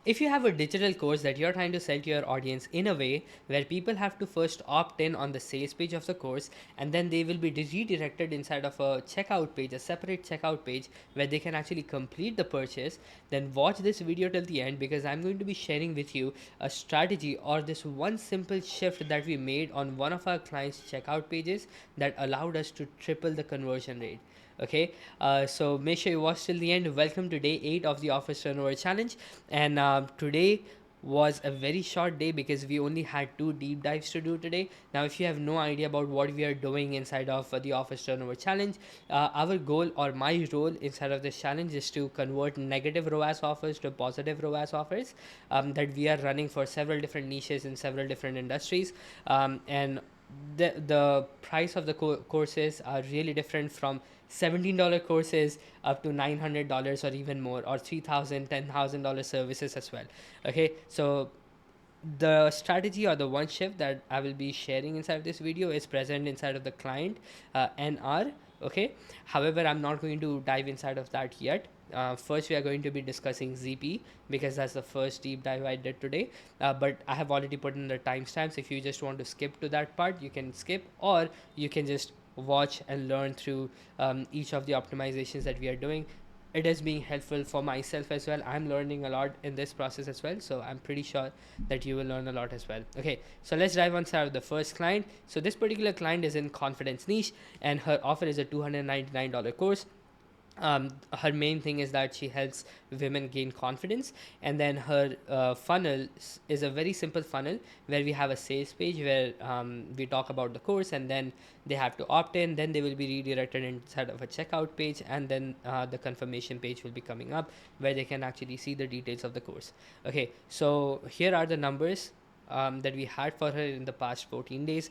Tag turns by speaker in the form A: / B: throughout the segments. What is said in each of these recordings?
A: If you have a digital course that you're trying to sell to your audience in a way where people have to first opt in on the sales page of the course, and then they will be redirected inside of a checkout page, a separate checkout page where they can actually complete the purchase, then watch this video till the end, because I'm going to be sharing with you a strategy or this one simple shift that we made on one of our clients' checkout pages that allowed us to triple the conversion rate. Okay, so make sure you watch till the end. Welcome to day 8 of the office turnover challenge. And today was a very short day because we only had 2 deep dives to do today. Now, if you have no idea about what we are doing inside of the office turnover challenge, our goal or my role inside of this challenge is to convert negative ROAS offers to positive ROAS offers that we are running for several different niches in several different industries. And the price of the courses are really different, from $17 courses up to $900 or even more, or $3,000, $10,000 services as well. Okay, so the strategy or the one shift that I will be sharing inside of this video is present inside of the client NR. Okay, however, I'm not going to dive inside of that yet. First, we are going to be discussing ZP because that's the first deep dive I did today. But I have already put in the timestamps. If you just want to skip to that part, you can skip, or you can just watch and learn through each of the optimizations that we are doing. It is being helpful for myself as well. I'm learning a lot in this process as well, so I'm pretty sure that you will learn a lot as well. Okay, so let's dive on start with the first client. So this particular client is in confidence niche, and her offer is a $299 course. Her main thing is that she helps women gain confidence, and then her funnel is a very simple funnel where we have a sales page where we talk about the course, and then they have to opt in, then they will be redirected inside of a checkout page, and then the confirmation page will be coming up where they can actually see the details of the course. Okay, so here are the numbers that we had for her in the past 14 days.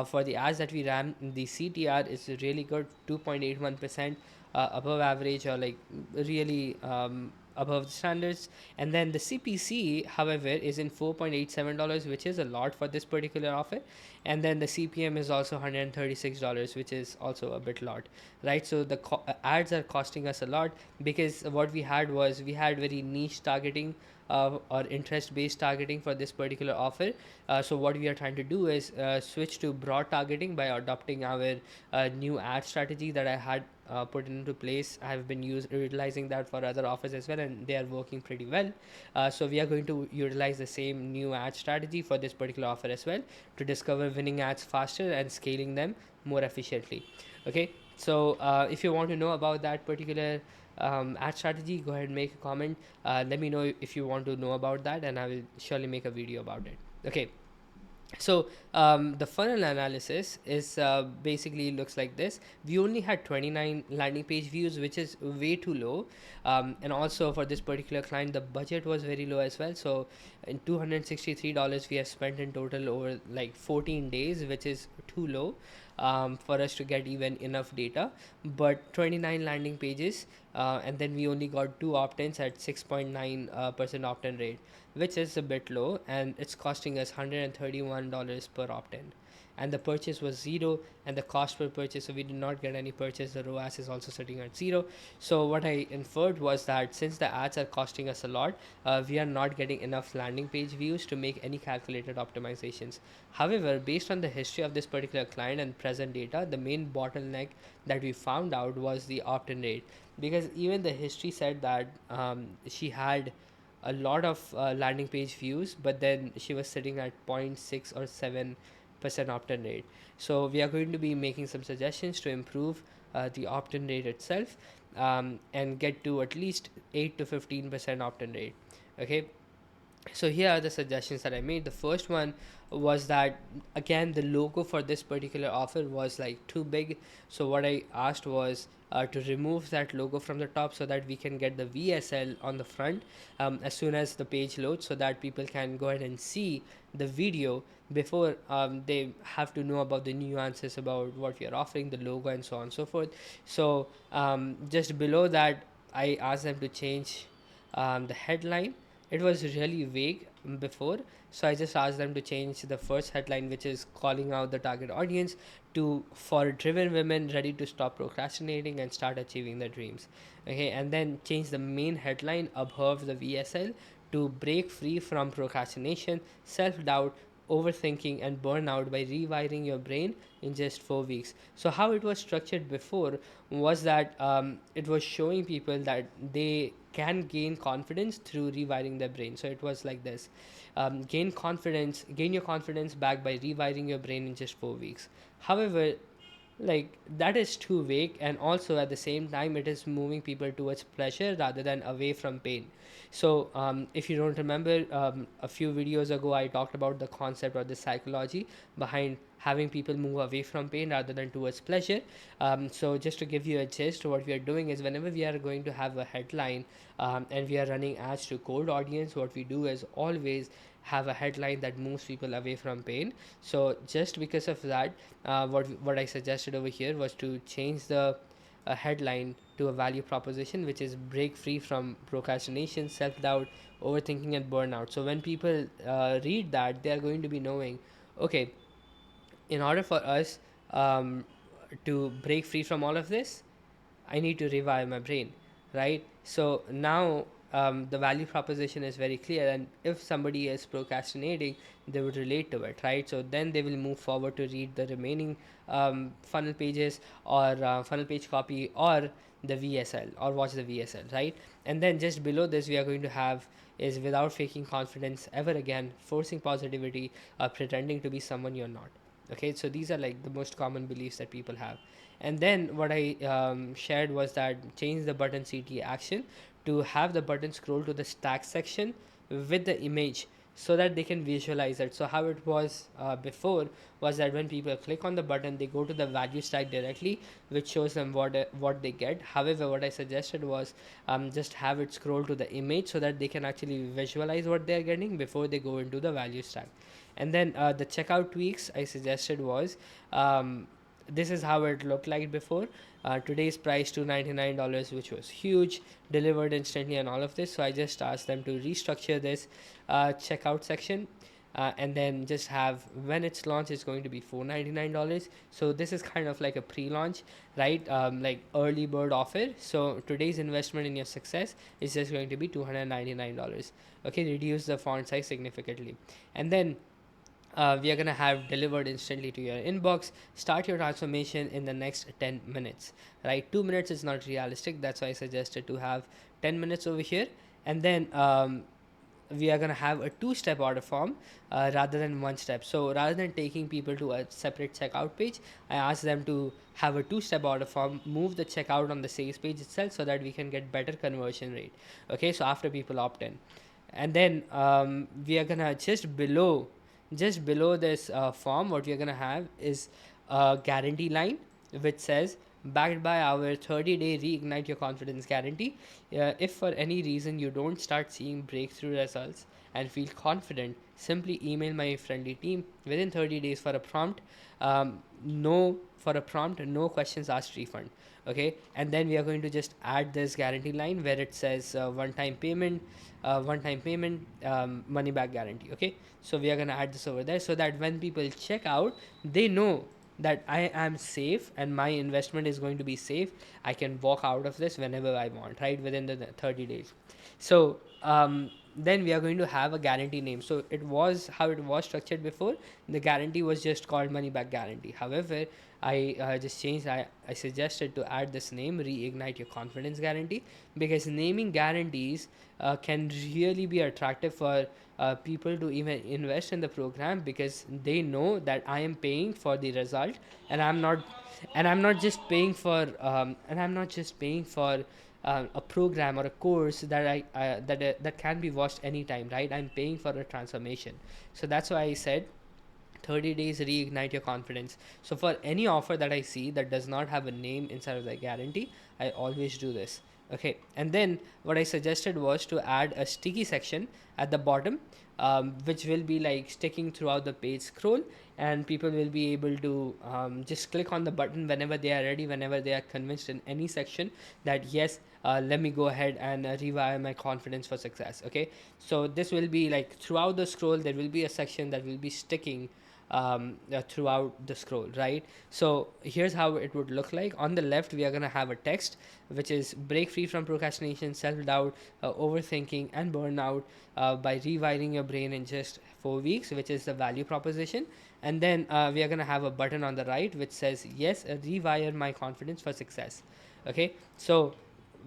A: For the ads that we ran, the CTR is really good, 2.81%, above average, or like really above the standards. And then the CPC, however, is in $4.87, which is a lot for this particular offer. And then the CPM is also $136, which is also a bit lot, right? So the ads are costing us a lot, because what we had was we had very niche targeting or interest based targeting for this particular offer. So what we are trying to do is switch to broad targeting by adopting our new ad strategy that I had put into place. I have been utilizing that for other offers as well, and they are working pretty well. So we are going to utilize the same new ad strategy for this particular offer as well, to discover winning ads faster and scaling them more efficiently. Okay, so if you want to know about that particular ad strategy, go ahead and make a comment. Let me know if you want to know about that, and I will surely make a video about it. Okay, so the funnel analysis is basically looks like this. We only had 29 landing page views, which is way too low. And also for this particular client, the budget was very low as well. So in $263 we have spent in total over like 14 days, which is too low for us to get even enough data. But 29 landing pages, and then we only got 2 opt-ins at 6.9% opt-in rate, which is a bit low, and it's costing us $131 per opt-in. And the purchase was zero, and the cost per purchase, so we did not get any purchase. The ROAS is also sitting at zero. So what I inferred was that since the ads are costing us a lot, we are not getting enough landing page views to make any calculated optimizations. However, based on the history of this particular client and present data, the main bottleneck that we found out was the opt-in rate, because even the history said that she had a lot of landing page views, but then she was sitting at 0.6 or 7% opt-in rate. So we are going to be making some suggestions to improve the opt-in rate itself, and get to at least 8 to 15% opt-in rate. Okay, so here are the suggestions that I made. The first one was that, again, the logo for this particular offer was like too big. So what I asked was to remove that logo from the top, so that we can get the VSL on the front as soon as the page loads, so that people can go ahead and see the video before they have to know about the nuances about what we are offering, the logo, and so on and so forth. So just below that, I asked them to change the headline. It was really vague before, so I just asked them to change the first headline, which is calling out the target audience, to "For driven women ready to stop procrastinating and start achieving their dreams." Okay, and then change the main headline above the VSL to break free from procrastination, self doubt, overthinking, and burnout by rewiring your brain in just 4 weeks. So, how it was structured before was that it was showing people that they can gain confidence through rewiring their brain. So, it was like this: gain your confidence back by rewiring your brain in just 4 weeks. However, like that is too vague, and also at the same time it is moving people towards pleasure rather than away from pain. So if you don't remember, a few videos ago I talked about the concept or the psychology behind having people move away from pain rather than towards pleasure. So just to give you a gist, what we are doing is whenever we are going to have a headline, and we are running ads to cold audience, what we do is always have a headline that moves people away from pain. So just because of that, what I suggested over here was to change the headline to a value proposition, which is break free from procrastination, self doubt, overthinking, and burnout. So when people read that, they are going to be knowing, okay, in order for us um, to break free from all of this, I need to rewire my brain, right? So now the value proposition is very clear, and if somebody is procrastinating, they would relate to it, right? So then they will move forward to read the remaining funnel pages, or funnel page copy, or the VSL, or watch the VSL, right? And then just below this, we are going to have is without faking confidence ever again, forcing positivity, or pretending to be someone you're not. Okay, so these are like the most common beliefs that people have. And then what I shared was that change the button CT action to have the button scroll to the stack section with the image so that they can visualize it. So how it was before was that when people click on the button, they go to the value stack directly, which shows them what they get. However, what I suggested was just have it scroll to the image so that they can actually visualize what they're getting before they go into the value stack. And then the checkout tweaks I suggested was, this is how it looked like before. Today's price $299, which was huge, delivered instantly, and all of this. So I just asked them to restructure this checkout section. And then just have when it's launched, it's going to be $499. So this is kind of like a pre-launch, right? Like early bird offer. So today's investment in your success is just going to be $299. Okay, reduce the font size significantly, and then we are going to have delivered instantly to your inbox. Start your transformation in the next 10 minutes, right? 2 minutes is not realistic, that's why I suggested to have 10 minutes over here. And then we are going to have a two-step order form rather than one step. So rather than taking people to a separate checkout page, I asked them to have a two-step order form, move the checkout on the sales page itself so that we can get better conversion rate. Okay, so after people opt in, and then we are gonna just below this form, what we are gonna have is a guarantee line which says, backed by our 30-day reignite your confidence guarantee. If for any reason you don't start seeing breakthrough results and feel confident, simply email my friendly team within 30 days for a prompt. No questions asked refund. Okay, and then we are going to just add this guarantee line where it says one time payment, money back guarantee. Okay, so we are going to add this over there so that when people check out, they know that I am safe and my investment is going to be safe. I can walk out of this whenever I want, right, within the 30 days. So then we are going to have a guarantee name. So it was how it was structured before. The guarantee was just called money back guarantee. However, I just changed. I suggested to add this name, reignite your confidence guarantee, because naming guarantees can really be attractive for people to even invest in the program, because they know that I am paying for the result, and I'm not just paying for a program or a course that that can be watched anytime, right? I'm paying for a transformation. So that's why I said 30 days reignite your confidence. So for any offer that I see that does not have a name inside of the guarantee, I always do this. Okay, and then what I suggested was to add a sticky section at the bottom, which will be like sticking throughout the page scroll, and people will be able to just click on the button whenever they are ready, whenever they are convinced in any section that yes, let me go ahead and rewire my confidence for success. Okay, so this will be like throughout the scroll there will be a section that will be sticking throughout the scroll, right? So here's how it would look like. On the left, we are going to have a text which is break free from procrastination, self-doubt, overthinking, and burnout by rewiring your brain in just 4 weeks, which is the value proposition. And then we are going to have a button on the right which says yes, rewire my confidence for success. Okay, so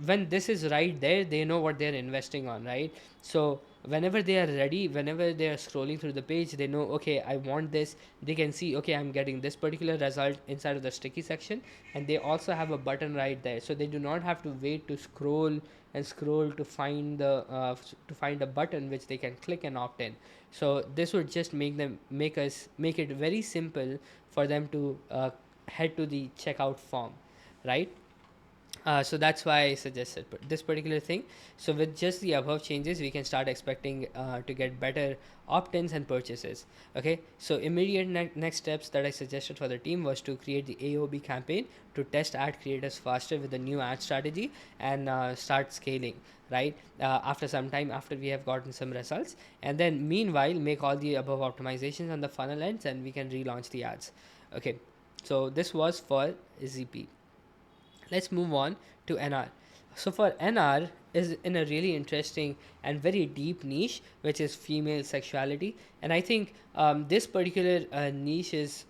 A: when this is right there, they know what they're investing on, right? So whenever they are ready, whenever they are scrolling through the page, they know, okay, I want this. They can see, okay, I'm getting this particular result inside of the sticky section. And they also have a button right there, so they do not have to wait to scroll and scroll to find the to find a button which they can click and opt in. So this would just make it very simple for them to head to the checkout form, right? So that's why I suggested this particular thing. So with just the above changes, we can start expecting to get better opt-ins and purchases. Okay. So immediate next steps that I suggested for the team was to create the AOB campaign to test ad creators faster with the new ad strategy and start scaling. Right. After some time, after we have gotten some results, and then meanwhile make all the above optimizations on the funnel ends, and we can relaunch the ads. Okay. So this was for ZP. Let's move on to NR. So for NR is in a really interesting and very deep niche, which is female sexuality, and I think this particular niche is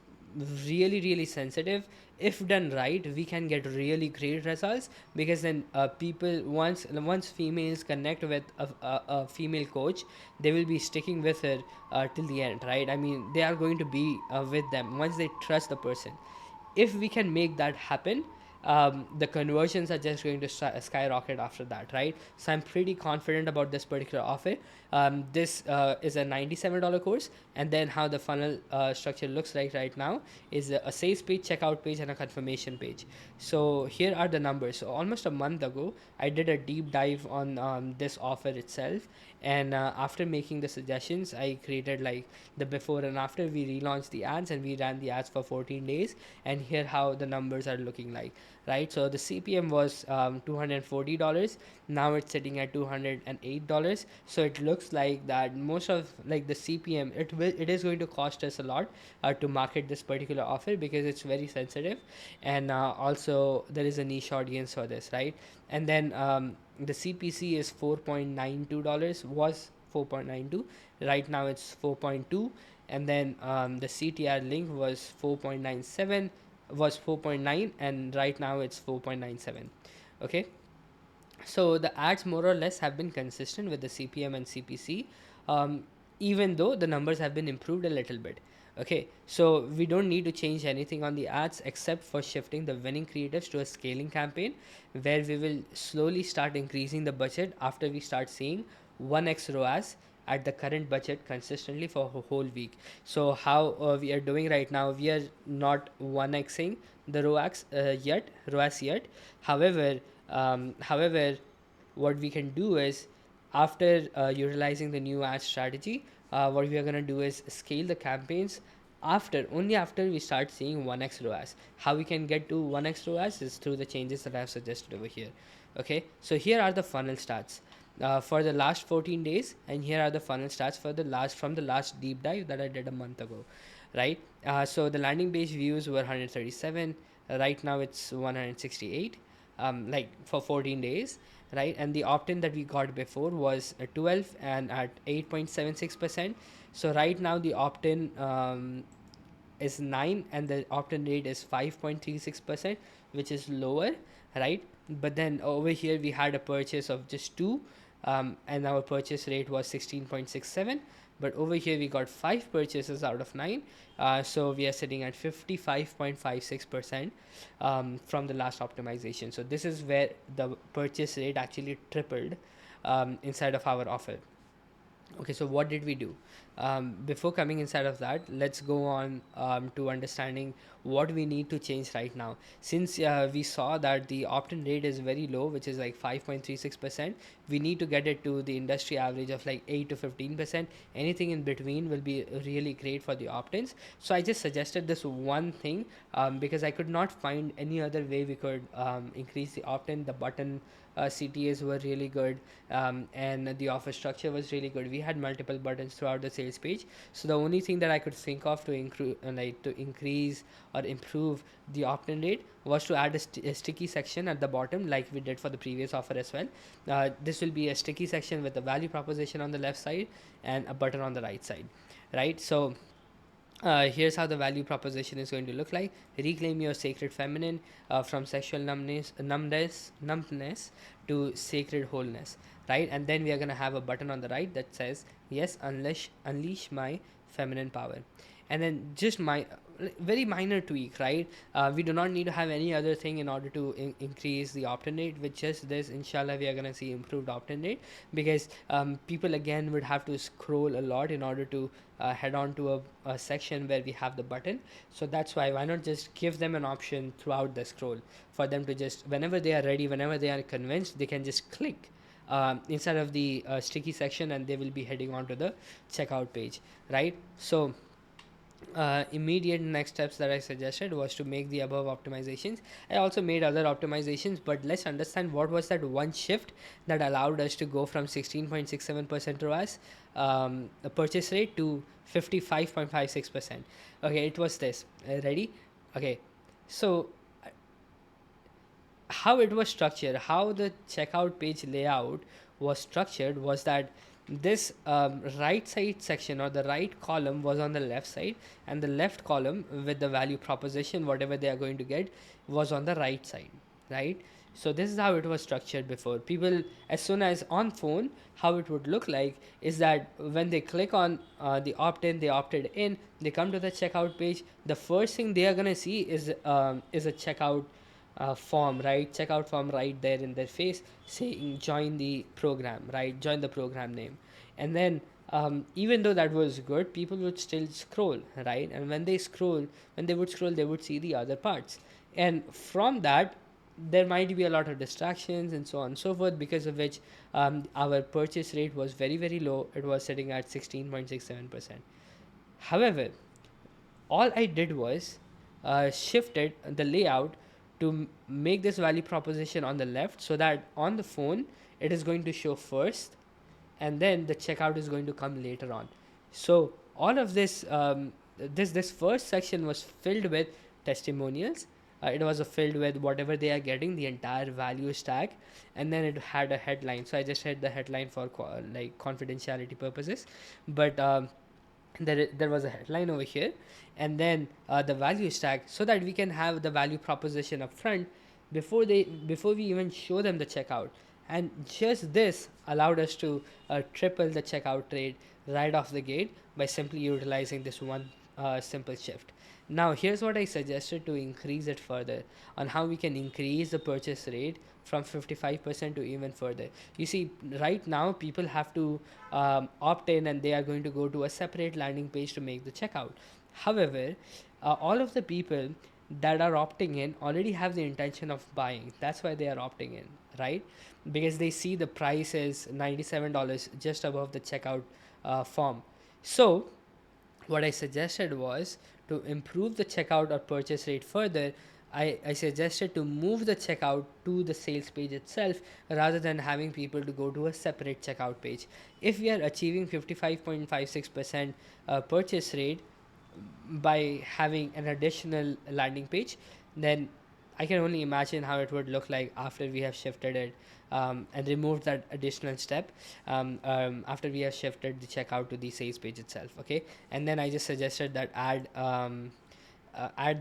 A: really sensitive. If done right, we can get really great results, because then people, once females connect with a female coach, they will be sticking with her till the end, right? I mean, they are going to be with them once they trust the person. If we can make that happen, the conversions are just going to skyrocket after that, right? So I'm pretty confident about this particular offer. This is a $97 course, and then how the funnel structure looks like right now is a sales page, checkout page, and a confirmation page. So here are the numbers. So almost a month ago, I did a deep dive on this offer itself, and after making the suggestions, I created like the before and after. We relaunched the ads and we ran the ads for 14 days, and here how the numbers are looking like, right? So the CPM was $240. Now it's sitting at $208. So it looks like that most of like the CPM, it is going to cost us a lot to market this particular offer, because it's very sensitive, and also there is a niche audience for this, right? And then the CPC is $4.92, was 4.92, right now it's 4.2. And then the CTR link was 4.97, was 4.9, and right now it's 4.97. Okay, so the ads more or less have been consistent with the CPM and CPC, um, even though the numbers have been improved a little bit. Okay, so we don't need to change anything on the ads except for shifting the winning creatives to a scaling campaign, where we will slowly start increasing the budget after we start seeing 1x ROAS at the current budget consistently for a whole week. So how we are doing right now, we are not 1xing the ROAS yet. However, however, what we can do is, after utilizing the new ad strategy, what we are going to do is scale the campaigns only after we start seeing 1x ROAS. How we can get to 1x ROAS is through the changes that I have suggested over here. Okay, so here are the funnel stats for the last 14 days, and here are the funnel stats for the last deep dive that I did a month ago, right? So the landing page views were 137. Right now it's 168, like for 14 days, right? And the opt-in that we got before was 12 and at 8.76%. So right now the opt-in is 9, and the opt-in rate is 5.36%, which is lower, right? But then over here we had a purchase of just 2, and our purchase rate was 16.67. But over here we got 5 purchases out of 9, so we are sitting at 55.56% from the last optimization. So this is where the purchase rate actually tripled inside of our offer. Okay, so what did we do? Before coming inside of that, let's go on to understanding what we need to change right now. Since we saw that the opt-in rate is very low, which is like 5.36%, we need to get it to the industry average of like 8 to 15%. Anything in between will be really great for the opt-ins. So I just suggested this one thing because I could not find any other way we could increase the opt-in, the button CTAs were really good, and the offer structure was really good. We had multiple buttons throughout the sales page. So the only thing that I could think of to increase or improve the opt-in rate was to add a sticky section at the bottom, like we did for the previous offer as well. This will be a sticky section with the value proposition on the left side and a button on the right side, right? So here's how the value proposition is going to look like. Reclaim your sacred feminine, from sexual numbness to sacred wholeness, right? And then we are going to have a button on the right that says, yes, unleash my feminine power. And then just my very minor tweak, right? We do not need to have any other thing in order to increase the opt-in rate. With just this, inshallah, we are going to see improved opt-in rate, because people again would have to scroll a lot in order to head on to a section where we have the button. So that's why not just give them an option throughout the scroll for them to just, whenever they are ready, whenever they are convinced, they can just click inside of the sticky section, and they will be heading on to the checkout page, right? So immediate next steps that I suggested was to make the above optimizations. I also made other optimizations, but let's understand what was that one shift that allowed us to go from 16.67% ROAS, a purchase rate, to 55.56%. Okay, it was this. Ready? Okay, so how it was structured, how the checkout page layout was structured, was that this right side section, or the right column, was on the left side, and the left column with the value proposition, whatever they are going to get, was on the right side, right? So this is how it was structured before. People, as soon as on phone, how it would look like is that when they click on the opt-in, they opted in, they come to the checkout page, the first thing they are going to see is a checkout form, right? Checkout form right there in their face, saying join the program, right? Join the program name. And then even though that was good, people would still scroll, right? And when they would scroll, they would see the other parts. And from that, there might be a lot of distractions and so on and so forth, because of which our purchase rate was very, very low. It was sitting at 16.67%. However, all I did was shifted the layout to make this value proposition on the left, so that on the phone it is going to show first, and then the checkout is going to come later on. So all of this, this first section was filled with testimonials. It was filled with whatever they are getting, the entire value stack, and then it had a headline. So I just had the headline for like confidentiality purposes, but there was a headline over here, and then the value stack, so that we can have the value proposition up front before we even show them the checkout. And just this allowed us to triple the checkout rate right off the gate by simply utilizing this one simple shift. Now here's what I suggested to increase it further, on how we can increase the purchase rate from 55% to even further. You see, right now people have to opt in, and they are going to go to a separate landing page to make the checkout. However, all of the people that are opting in already have the intention of buying. That's why they are opting in, right? Because they see the price is $97 just above the checkout form. So what I suggested was, to improve the checkout or purchase rate further, I suggested to move the checkout to the sales page itself, rather than having people to go to a separate checkout page. If we are achieving 55.56% purchase rate by having an additional landing page, then I can only imagine how it would look like after we have shifted it, and removed that additional step, after we have shifted the checkout to the sales page itself. Okay, and then I just suggested that add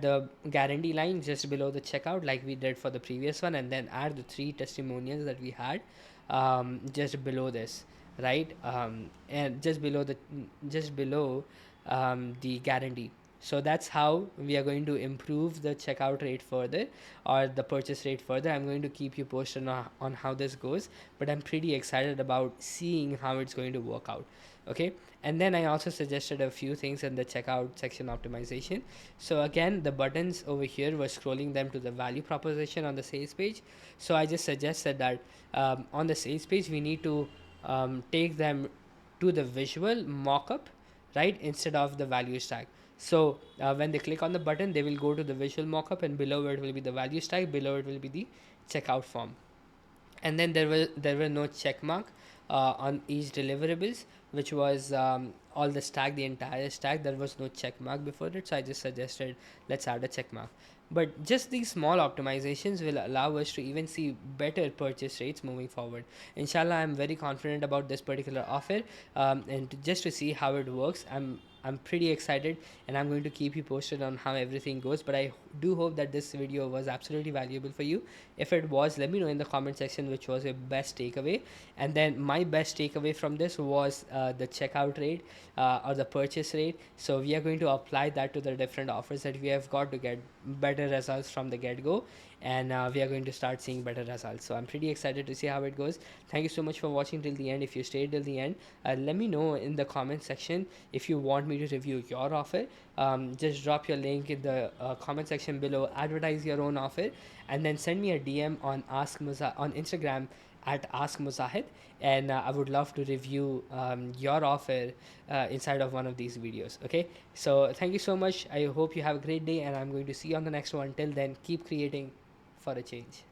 A: the guarantee line just below the checkout, like we did for the previous one, and then add the 3 testimonials that we had just below this, right? And just below the guarantee. So that's how we are going to improve the checkout rate further, or the purchase rate further. I'm going to keep you posted on how this goes, but I'm pretty excited about seeing how it's going to work out. Okay, and then I also suggested a few things in the checkout section optimization. So again, the buttons over here were scrolling them to the value proposition on the sales page. So I just suggested that on the sales page we need to take them to the visual mock-up, right, instead of the value stack. So when they click on the button, they will go to the visual mockup, and below it will be the value stack, below it will be the checkout form. and then there were no check mark on each deliverables, which was all the stack, the entire stack. There was no check mark before it, so I just suggested let's add a check mark. But just these small optimizations will allow us to even see better purchase rates moving forward. Inshallah, I'm very confident about this particular offer, just to see how it works. I'm pretty excited, and I'm going to keep you posted on how everything goes. But I do hope that this video was absolutely valuable for you. If it was, let me know in the comment section which was your best takeaway. And then my best takeaway from this was the checkout rate, or the purchase rate. So we are going to apply that to the different offers that we have got to get better results from the get go, and we are going to start seeing better results. So I'm pretty excited to see how it goes. Thank you so much for watching till the end. If you stayed till the end, let me know in the comment section if you want me to review your offer. Just drop your link in the comment section below, advertise your own offer, and then send me a DM on on Instagram at Ask Muzahid, and I would love to review your offer inside of one of these videos. Okay, so thank you so much. I hope you have a great day, and I'm going to see you on the next one. Till then, keep creating for a change.